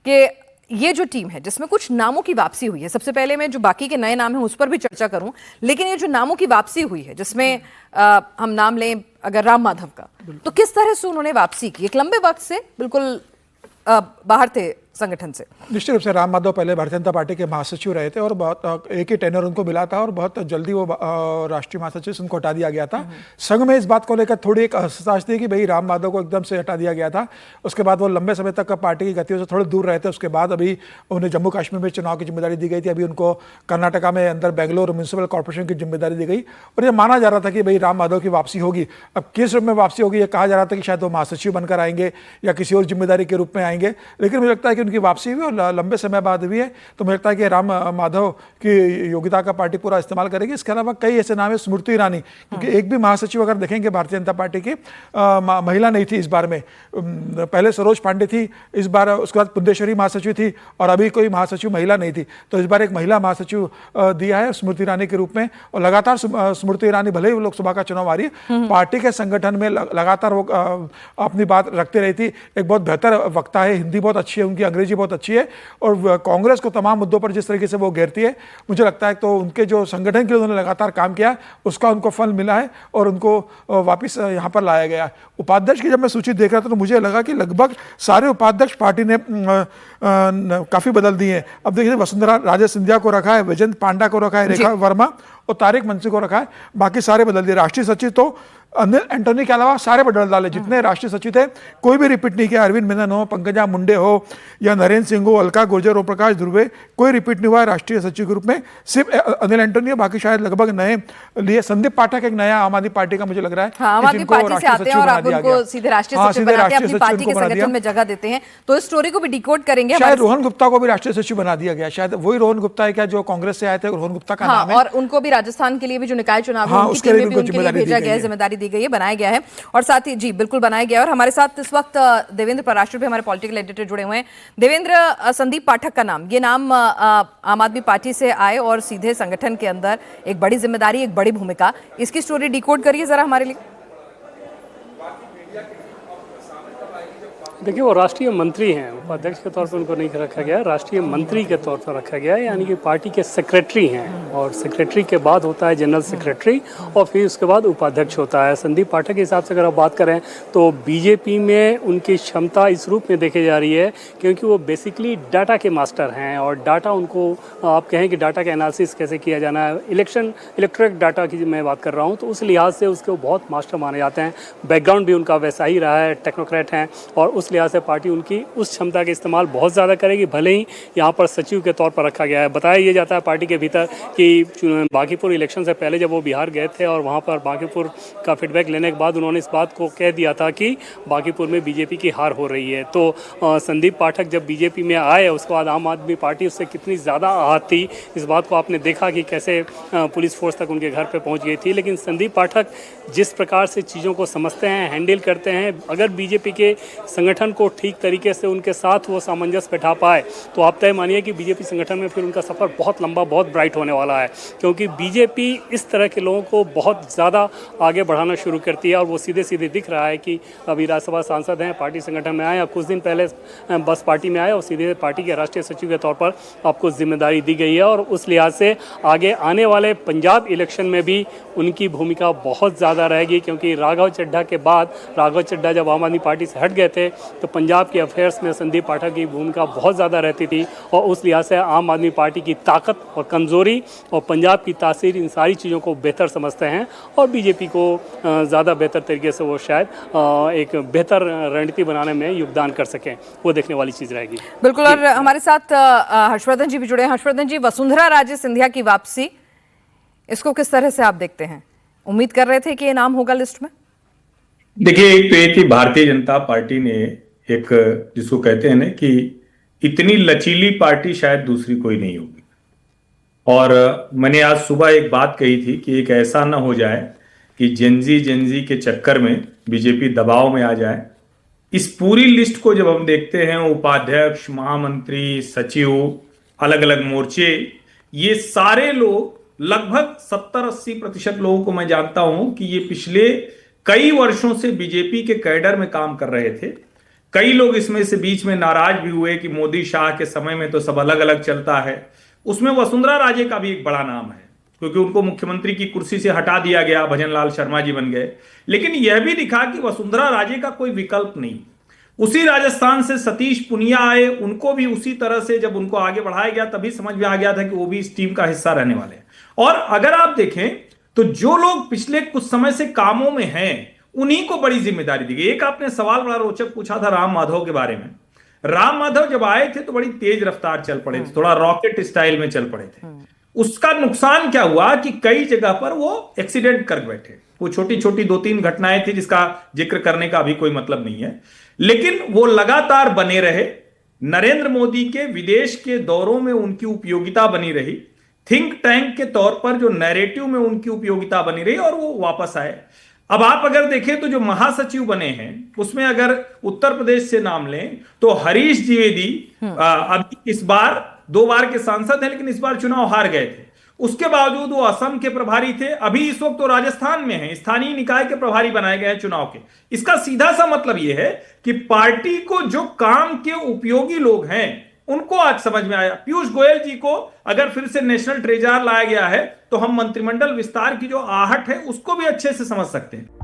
कि ये जो टीम है जिसमें कुछ नामों की वापसी हुई है, सबसे पहले मैं जो बाकी के नए नाम हैं उस पर भी चर्चा करूं, लेकिन ये जो नामों की वापसी हुई है जिसमें हम नाम लें अगर राम माधव का, तो किस तरह से उन्होंने वापसी की? एक लंबे वक्त से बिल्कुल बाहर थे संगठन से। निश्चित रूप से राम माधव पहले भारतीय जनता पार्टी के महासचिव रहे थे और बहुत एक ही टेनर उनको मिला था और बहुत जल्दी वो राष्ट्रीय महासचिव से उनको हटा दिया गया था। संघ में इस बात को लेकर थोड़ी एक हताश थी कि भाई राम माधव को एकदम से हटा दिया गया था। उसके बाद वो लंबे समय तक पार्टी की गतियों से थोड़े दूर रहे थे। उसके बाद अभी उन्हें जम्मू कश्मीर में चुनाव की जिम्मेदारी दी गई थी। अभी उनको कर्नाटका में अंदर बेंगलोर म्यूनिसिपल कॉर्पोरेशन की जिम्मेदारी दी गई और ये माना जा रहा था कि भाई राम माधव की वापसी होगी। अब किस रूप में वापसी होगी ये कहा जा रहा था कि शायद वो महासचिव बनकर आएंगे या किसी और जिम्मेदारी के रूप में आएंगे, लेकिन मुझे लगता है कि उनकी वापसी हुई और लंबे समय बाद हुई है। तो मुझे लगता है कि राम माधव की योग्यता का पार्टी पूरा इस्तेमाल करेगी। इसके अलावा कई ऐसे नाम है, स्मृति ईरानी, क्योंकि एक भी महासचिव अगर देखेंगे भारतीय जनता पार्टी की महिला नहीं थी इस बार में। पहले सरोज पांडे थी, इस बार उसके बाद पुंडेश्वरी महासचिव थी और अभी कोई महासचिव महिला नहीं थी। तो इस बार एक महिला महासचिव दिया है स्मृति ईरानी के रूप में और लगातार स्मृति ईरानी भले ही लोकसभा का चुनाव आ रही है, पार्टी के संगठन में लगातार वो अपनी बात रखती रही थी। एक बहुत बेहतर वक्ता है, हिंदी बहुत अच्छी है उनकी, अंग्रेजी बहुत अच्छी है और कांग्रेस को तमाम मुद्दों पर जिस तरीके से वो घेरती है, मुझे लगता है तो उनके जो संगठन के लिए उन्होंने लगातार काम किया उसका उनको फल मिला है और उनको वापस यहाँ पर लाया गया। उपाध्यक्ष की जब मैं सूची देख रहा था तो मुझे लगा कि लगभग सारे उपाध्यक्ष पार्टी ने काफी बदल दिए हैं। अब देखिए वसुंधरा राजे सिंधिया को रखा है, वैजयंत पांडा को रखा है, रेखा वर्मा और तारिक मंसी को रखा है, बाकी सारे बदल दिए। राष्ट्रीय सचिव तो अनिल एंटोनी के अलावा सारे बदल डाले, जितने राष्ट्रीय सचिव थे कोई भी रिपीट नहीं किया। अरविंद मेनन हो, पंकजा मुंडे हो या नरेंद्र सिंह हो, अलका गुर्जर हो, प्रकाश ध्रुवे, कोई रिपीट नहीं हुआ है राष्ट्रीय सचिव के रूप में, सिर्फ अनिल एंटोनी। बाकी शायद लगभग नए लिए। संदीप पाठक एक नया आम आदमी पार्टी का मुझे लग रहा है, आम आदमी पार्टी से आते हैं और आप उनको सीधे राष्ट्रीय सचिव बनाते हैं, अपनी पार्टी के संगठन में जगह देते हैं। तो इस स्टोरी को भी डिकोड करेंगे। शायद रोहन गुप्ता को भी राष्ट्रीय सचिव बना दिया गया, शायद वही रोहन गुप्ता है क्या जो कांग्रेस से आए थे, रोहन गुप्ता का नाम है। और उनको भी राजस्थान के लिए भी जो निकाय चुनाव है उनके लिए भी उनके लिए भेजा गया है, जिम्मेदारी दी गई है, बनाया गया है और साथ ही जी बिल्कुल बनाया गया है। और हमारे साथ इस वक्त देवेंद्र पराशर भी हमारे पॉलिटिकल एडिटर जुड़े हुए हैं। देवेंद्र, संदीप पाठक का नाम, ये नाम आम आदमी पार्टी से आए और सीधे संगठन के अंदर एक बड़ी जिम्मेदारी, एक बड़ी भूमिका, इसकी स्टोरी डिकोड करिए जरा हमारे लिए। देखिए वो राष्ट्रीय मंत्री हैं, उपाध्यक्ष के तौर पर उनको नहीं रखा गया, राष्ट्रीय मंत्री के तौर पर रखा गया है, यानी कि पार्टी के सेक्रेटरी हैं और सेक्रेटरी के बाद होता है जनरल सेक्रेटरी और फिर उसके बाद उपाध्यक्ष होता है। संदीप पाठक के हिसाब से अगर आप बात करें तो बीजेपी में उनकी क्षमता इस रूप में देखी जा रही है क्योंकि वो बेसिकली डाटा के मास्टर हैं और डाटा उनको आप कहें कि डाटा का एनालिसिस कैसे किया जाना है, इलेक्ट्रॉनिक डाटा की मैं बात कर रहा हूँ, तो उस लिहाज से उसके बहुत मास्टर माने जाते हैं। बैकग्राउंड भी उनका वैसा ही रहा है, टेक्नोक्रेट हैं और उस लिहाज से पार्टी उनकी उस क्षमता का इस्तेमाल बहुत ज़्यादा करेगी, भले ही यहाँ पर सचिव के तौर पर रखा गया है। बताया ये जाता है पार्टी के भीतर कि बांकीपुर इलेक्शन से पहले जब वो बिहार गए थे और वहाँ पर बांकीपुर का फीडबैक लेने के बाद उन्होंने इस बात को कह दिया था कि बांकीपुर में बीजेपी की हार हो रही है। तो संदीप पाठक जब बीजेपी में आए उसके बाद आम आदमी पार्टी उससे कितनी ज़्यादा आहत थी, इस बात को आपने देखा कि कैसे पुलिस फोर्स तक उनके घर पर पहुँच गई थी। लेकिन संदीप पाठक जिस प्रकार से चीज़ों को समझते हैं, हैंडल करते हैं, अगर बीजेपी के संगठन को ठीक तरीके से उनके साथ वो सामंजस्य बैठा पाए तो आप तय मानिए कि बीजेपी संगठन में फिर उनका सफ़र बहुत लंबा, बहुत ब्राइट होने वाला है, क्योंकि बीजेपी इस तरह के लोगों को बहुत ज़्यादा आगे बढ़ाना शुरू करती है और वो सीधे सीधे दिख रहा है कि अभी राज्यसभा सांसद हैं, पार्टी संगठन में आए, अब कुछ दिन पहले बस पार्टी में आए और सीधे पार्टी के राष्ट्रीय सचिव के तौर पर आपको जिम्मेदारी दी गई है और उस लिहाज से आगे आने वाले पंजाब इलेक्शन में भी उनकी भूमिका बहुत ज़्यादा रहेगी, क्योंकि राघव चड्ढा के बाद, राघव चड्ढा जब आम आदमी पार्टी से हट गए थे तो पंजाब के अफेयर्स में संदीप पाठक की भूमिका बहुत ज़्यादा रहती थी और उस लिहाज से आम आदमी पार्टी की ताकत और कमज़ोरी और पंजाब की तासीर, इन सारी चीज़ों को बेहतर समझते हैं और बीजेपी को ज़्यादा बेहतर तरीके से वो शायद एक बेहतर रणनीति बनाने में योगदान कर सकें, वो देखने वाली चीज़ रहेगी। बिल्कुल। और हमारे साथ हर्षवर्धन जी भी जुड़े हैं। हर्षवर्धन जी, वसुंधरा राजे सिंधिया की वापसी, इसको किस तरह से आप देखते हैं? उम्मीद कर रहे थे कि ये नाम होगा लिस्ट में? देखिए, एक तो ये कि भारतीय जनता पार्टी ने एक, जिसको कहते हैं ना कि इतनी लचीली पार्टी शायद दूसरी कोई नहीं होगी। और मैंने आज सुबह एक बात कही थी कि एक ऐसा ना हो जाए कि जेनजी के चक्कर में बीजेपी दबाव में आ जाए। इस पूरी लिस्ट को जब हम देखते हैं, उपाध्यक्ष, महामंत्री, सचिव, अलग अलग मोर्चे, ये सारे लोग लगभग 70-80% लोगों को मैं जानता हूं कि ये पिछले कई वर्षों से बीजेपी के कैडर में काम कर रहे थे। कई लोग इसमें से बीच में नाराज भी हुए कि मोदी शाह के समय में तो सब अलग अलग चलता है। उसमें वसुंधरा राजे का भी एक बड़ा नाम है, क्योंकि उनको मुख्यमंत्री की कुर्सी से हटा दिया गया, भजन लाल शर्मा जी बन गए। लेकिन यह भी दिखा कि वसुंधरा राजे का कोई विकल्प नहीं। उसी राजस्थान से सतीश पुनिया आए, उनको भी उसी तरह से जब उनको आगे बढ़ाया गया तभी समझ में आ गया था कि वो भी इस टीम का हिस्सा रहने वाले हैं। और अगर आप देखें तो जो लोग पिछले कुछ समय से कामों में हैं उन्हीं को बड़ी जिम्मेदारी दी गई। एक आपने सवाल बड़ा रोचक पूछा था राम माधव के बारे में। राम माधव जब आए थे तो बड़ी तेज रफ्तार चल पड़े थे, थोड़ा रॉकेट स्टाइल में चल पड़े थे। उसका नुकसान क्या हुआ कि कई जगह पर वो एक्सीडेंट कर बैठे। वो छोटी छोटी 2-3 घटनाएं थी जिसका जिक्र करने का अभी कोई मतलब नहीं है, लेकिन वो लगातार बने रहे। नरेंद्र मोदी के विदेश के दौरों में उनकी उपयोगिता बनी रही, थिंक टैंक के तौर पर जो नैरेटिव में उनकी उपयोगिता बनी रही, और वो वापस आए। अब आप अगर देखें तो जो महासचिव बने हैं उसमें अगर उत्तर प्रदेश से नाम लें तो हरीश द्विवेदी अभी इस बार 2 बार के सांसद हैं, लेकिन इस बार चुनाव हार गए थे। उसके बावजूद वो असम के प्रभारी थे, अभी इस वक्त तो राजस्थान में हैं, स्थानीय निकाय के प्रभारी बनाए गए हैं चुनाव के। इसका सीधा सा मतलब यह है कि पार्टी को जो काम के उपयोगी लोग हैं उनको आज समझ में आया। पीयूष गोयल जी को अगर फिर से नेशनल ट्रेजर लाया गया है तो हम मंत्रिमंडल विस्तार की जो आहट है उसको भी अच्छे से समझ सकते हैं।